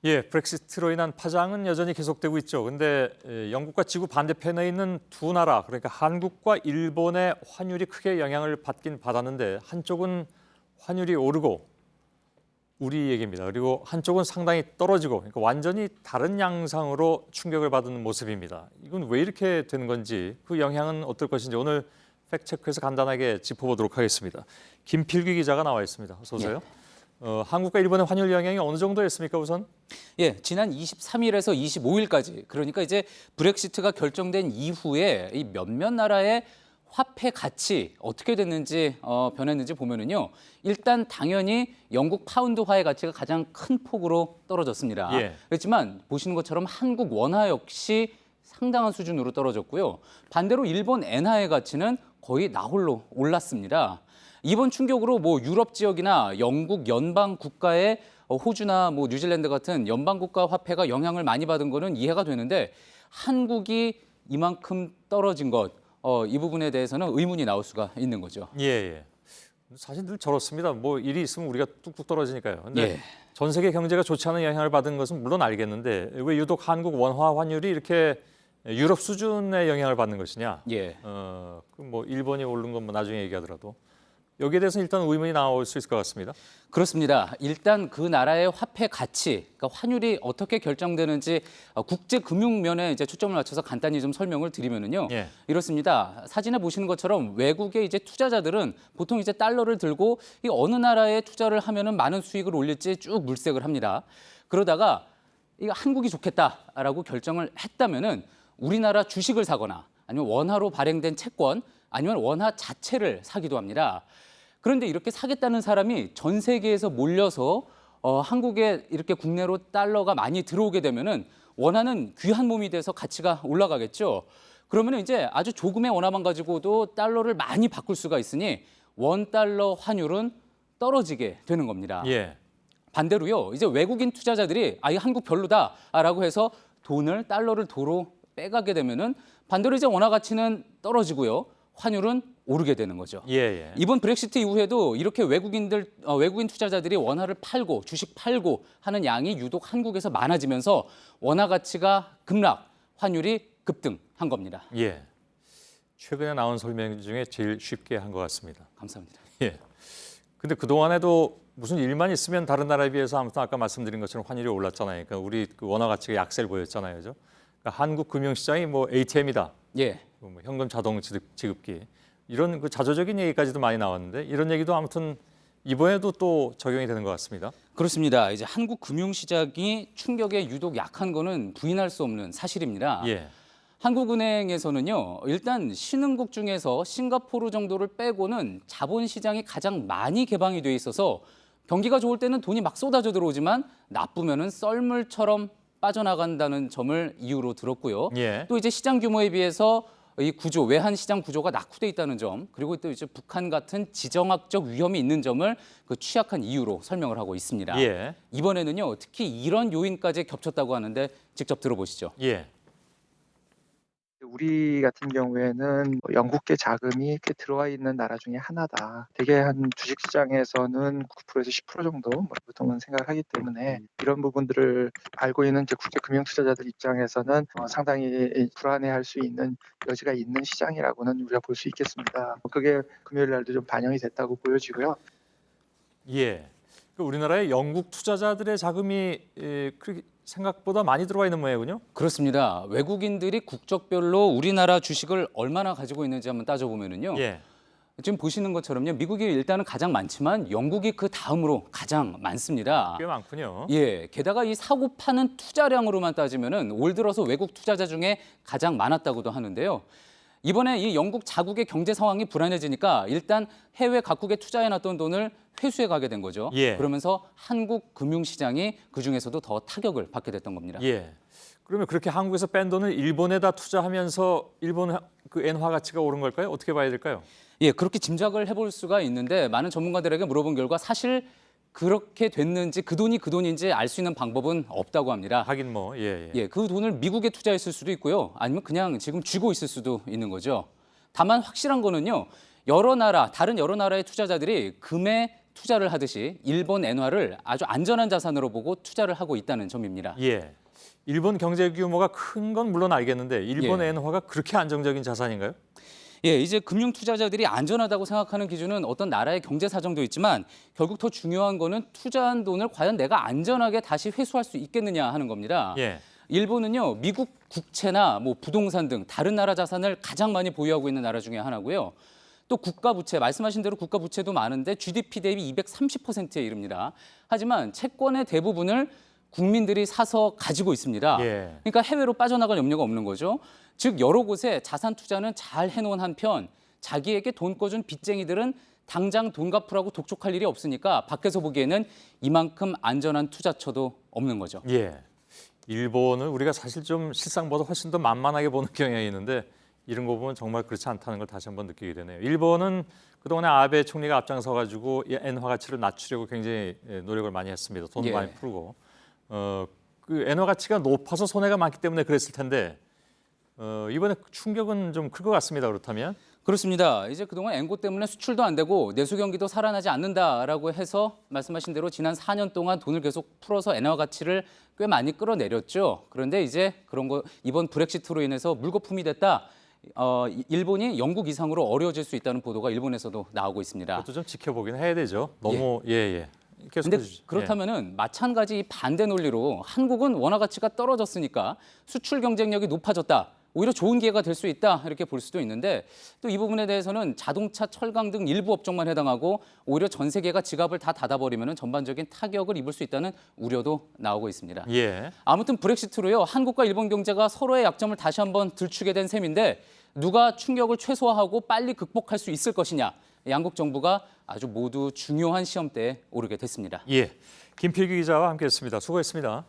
예, 브렉시트로 인한 파장은 여전히 계속되고 있죠. 근데 영국과 지구 반대편에 있는 두 나라, 그러니까 한국과 일본의 환율이 크게 영향을 받긴 받았는데 한쪽은 환율이 오르고 우리 얘기입니다. 그리고 한쪽은 상당히 떨어지고, 그러니까 완전히 다른 양상으로 충격을 받은 모습입니다. 이건 왜 이렇게 되는 건지, 그 영향은 어떨 것인지 오늘 팩트체크에서 간단하게 짚어보도록 하겠습니다. 김필규 기자가 나와 있습니다. 어서 오세요. 예. 한국과 일본의 환율 영향이 어느 정도였습니까, 우선? 예, 지난 23일에서 25일까지 그러니까 이제 브렉시트가 결정된 이후에 이 몇몇 나라의 화폐 가치 어떻게 됐는지 변했는지 보면은요. 일단 당연히 영국 파운드화의 가치가 가장 큰 폭으로 떨어졌습니다. 예. 그렇지만 보시는 것처럼 한국 원화 역시 상당한 수준으로 떨어졌고요. 반대로 일본 엔화의 가치는 거의 나홀로 올랐습니다. 이번 충격으로 뭐 유럽 지역이나 영국 연방 국가의 호주나 뭐 뉴질랜드 같은 연방 국가 화폐가 영향을 많이 받은 거는 이해가 되는데 한국이 이만큼 떨어진 것, 이 부분에 대해서는 의문이 나올 수가 있는 거죠. 예, 예. 사실 늘 저렇습니다. 뭐 일이 있으면 우리가 뚝뚝 떨어지니까요. 근데 예. 전 세계 경제가 좋지 않은 영향을 받은 것은 물론 알겠는데 왜 유독 한국 원화 환율이 이렇게 유럽 수준의 영향을 받는 것이냐? 예. 그 뭐 일본이 오른 건 뭐 나중에 얘기하더라도 여기에 대해서는 일단 의문이 나올 수 있을 것 같습니다. 그렇습니다. 일단 그 나라의 화폐 가치, 그러니까 환율이 어떻게 결정되는지 국제 금융면에 이제 초점을 맞춰서 간단히 좀 설명을 드리면은요. 예. 이렇습니다. 사진에 보시는 것처럼 외국의 이제 투자자들은 보통 이제 달러를 들고 이 어느 나라에 투자를 하면은 많은 수익을 올릴지 쭉 물색을 합니다. 그러다가 이거 한국이 좋겠다라고 결정을 했다면은 우리나라 주식을 사거나 아니면 원화로 발행된 채권 아니면 원화 자체를 사기도 합니다. 그런데 이렇게 사겠다는 사람이 전 세계에서 몰려서 한국에 이렇게 국내로 달러가 많이 들어오게 되면은 원화는 귀한 몸이 돼서 가치가 올라가겠죠. 그러면 이제 아주 조금의 원화만 가지고도 달러를 많이 바꿀 수가 있으니 원 달러 환율은 떨어지게 되는 겁니다. 예. 반대로요, 이제 외국인 투자자들이 이 한국 별로다라고 해서 돈을 달러를 도로 빼가게 되면은 반대로 이제 원화 가치는 떨어지고요, 환율은 오르게 되는 거죠. 예, 예. 이번 브렉시트 이후에도 이렇게 외국인 투자자들이 원화를 팔고 주식 팔고 하는 양이 유독 한국에서 많아지면서 원화 가치가 급락, 환율이 급등한 겁니다. 예. 최근에 나온 설명 중에 제일 쉽게 한 것 같습니다. 감사합니다. 예. 근데 그동안에도 무슨 일만 있으면 다른 나라에 비해서 아무튼 아까 말씀드린 것처럼 환율이 올랐잖아요. 그러니까 우리 그 원화 가치가 약세를 보였잖아요. 그죠? 그러니까 한국 금융시장이 뭐 ATM이다. 예. 뭐 현금 자동 지급기. 이런 그 자조적인 얘기까지도 많이 나왔는데 이런 얘기도 아무튼 이번에도 또 적용이 되는 것 같습니다. 그렇습니다. 이제 한국 금융시장이 충격에 유독 약한 거는 부인할 수 없는 사실입니다. 예. 한국은행에서는요, 일단 신흥국 중에서 싱가포르 정도를 빼고는 자본시장이 가장 많이 개방이 돼 있어서 경기가 좋을 때는 돈이 막 쏟아져 들어오지만 나쁘면은 썰물처럼 빠져나간다는 점을 이유로 들었고요. 예. 또 이제 시장 규모에 비해서 이 구조, 외환 시장 구조가 낙후돼 있다는 점, 그리고 또 이제 북한 같은 지정학적 위험이 있는 점을 그 취약한 이유로 설명을 하고 있습니다. 예. 이번에는요, 특히 이런 요인까지 겹쳤다고 하는데 직접 들어보시죠. 예. 우리 같은 경우에는 영국계 자금이 꽤 들어와 있는 나라 중에 하나다. 대개 한 주식시장에서는 9%에서 10% 정도 보통은 생각하기 때문에 이런 부분들을 알고 있는 이제 국제 금융 투자자들 입장에서는 상당히 불안해할 수 있는 여지가 있는 시장이라고는 우리가 볼 수 있겠습니다. 그게 금요일 날도 좀 반영이 됐다고 보여지고요. 예. 그 우리나라의 영국 투자자들의 자금이 그렇게 생각보다 많이 들어와 있는 모양이군요. 그렇습니다. 외국인들이 국적별로 우리나라 주식을 얼마나 가지고 있는지 한번 따져보면은요. 예. 지금 보시는 것처럼요. 미국이 일단은 가장 많지만 영국이 그 다음으로 가장 많습니다. 꽤 많군요. 예, 게다가 이 사고 파는 투자량으로만 따지면은 올 들어서 외국 투자자 중에 가장 많았다고도 하는데요. 이번에 이 영국 자국의 경제 상황이 불안해지니까 일단 해외 각국에 투자해놨던 돈을 회수해 가게 된 거죠. 예. 그러면서 한국 금융시장이 그중에서도 더 타격을 받게 됐던 겁니다. 예. 그러면 그렇게 한국에서 뺀 돈을 일본에다 투자하면서 일본 그 엔화 가치가 오른 걸까요? 어떻게 봐야 될까요? 예, 그렇게 짐작을 해볼 수가 있는데 많은 전문가들에게 물어본 결과 사실 그렇게 됐는지 그 돈이 그 돈인지 알 수 있는 방법은 없다고 합니다. 하긴 뭐 예. 예, 그 돈을 미국에 투자했을 수도 있고요. 아니면 그냥 지금 쥐고 있을 수도 있는 거죠. 다만 확실한 거는요. 다른 여러 나라의 투자자들이 금의 투자를 하듯이 일본 엔화를 아주 안전한 자산으로 보고 투자를 하고 있다는 점입니다. 예. 일본 경제 규모가 큰 건 물론 알겠는데 일본 예. 엔화가 그렇게 안정적인 자산인가요? 예, 이제 금융 투자자들이 안전하다고 생각하는 기준은 어떤 나라의 경제 사정도 있지만 결국 더 중요한 거는 투자한 돈을 과연 내가 안전하게 다시 회수할 수 있겠느냐 하는 겁니다. 예. 일본은요, 미국 국채나 뭐 부동산 등 다른 나라 자산을 가장 많이 보유하고 있는 나라 중에 하나고요. 또 국가 부채, 말씀하신 대로 국가 부채도 많은데 GDP 대비 230%에 이릅니다. 하지만 채권의 대부분을 국민들이 사서 가지고 있습니다. 예. 그러니까 해외로 빠져나갈 염려가 없는 거죠. 즉 여러 곳에 자산 투자는 잘 해놓은 한편 자기에게 돈 꿔준 빚쟁이들은 당장 돈 갚으라고 독촉할 일이 없으니까 밖에서 보기에는 이만큼 안전한 투자처도 없는 거죠. 예. 일본을 우리가 사실 좀 실상보다 훨씬 더 만만하게 보는 경향이 있는데 이런 거 보면 정말 그렇지 않다는 걸 다시 한번 느끼게 되네요. 일본은 그동안에 아베 총리가 앞장서 가지고 엔화 가치를 낮추려고 굉장히 노력을 많이 했습니다. 돈도 예. 많이 풀고 그 엔화 가치가 높아서 손해가 많기 때문에 그랬을 텐데 이번에 충격은 좀 클 것 같습니다. 그렇다면 그렇습니다. 이제 그동안 엔고 때문에 수출도 안 되고 내수 경기도 살아나지 않는다라고 해서 말씀하신 대로 지난 4년 동안 돈을 계속 풀어서 엔화 가치를 꽤 많이 끌어내렸죠. 그런데 이제 그런 거 이번 브렉시트로 인해서 물거품이 됐다. 일본이 영국 이상으로 어려워질 수 있다는 보도가 일본에서도 나오고 있습니다. 그것도 좀 지켜보긴 해야 되죠. 너무 예. 계속 근데 해주시죠. 그렇다면은 마찬가지 이 반대 논리로 한국은 원화 가치가 떨어졌으니까 수출 경쟁력이 높아졌다. 오히려 좋은 기회가 될 수 있다 이렇게 볼 수도 있는데 또 이 부분에 대해서는 자동차, 철강 등 일부 업종만 해당하고 오히려 전 세계가 지갑을 다 닫아버리면 전반적인 타격을 입을 수 있다는 우려도 나오고 있습니다. 예. 아무튼 브렉시트로요 한국과 일본 경제가 서로의 약점을 다시 한번 들추게 된 셈인데 누가 충격을 최소화하고 빨리 극복할 수 있을 것이냐 양국 정부가 아주 모두 중요한 시험대에 오르게 됐습니다. 예. 김필기 기자와 함께했습니다. 수고했습니다.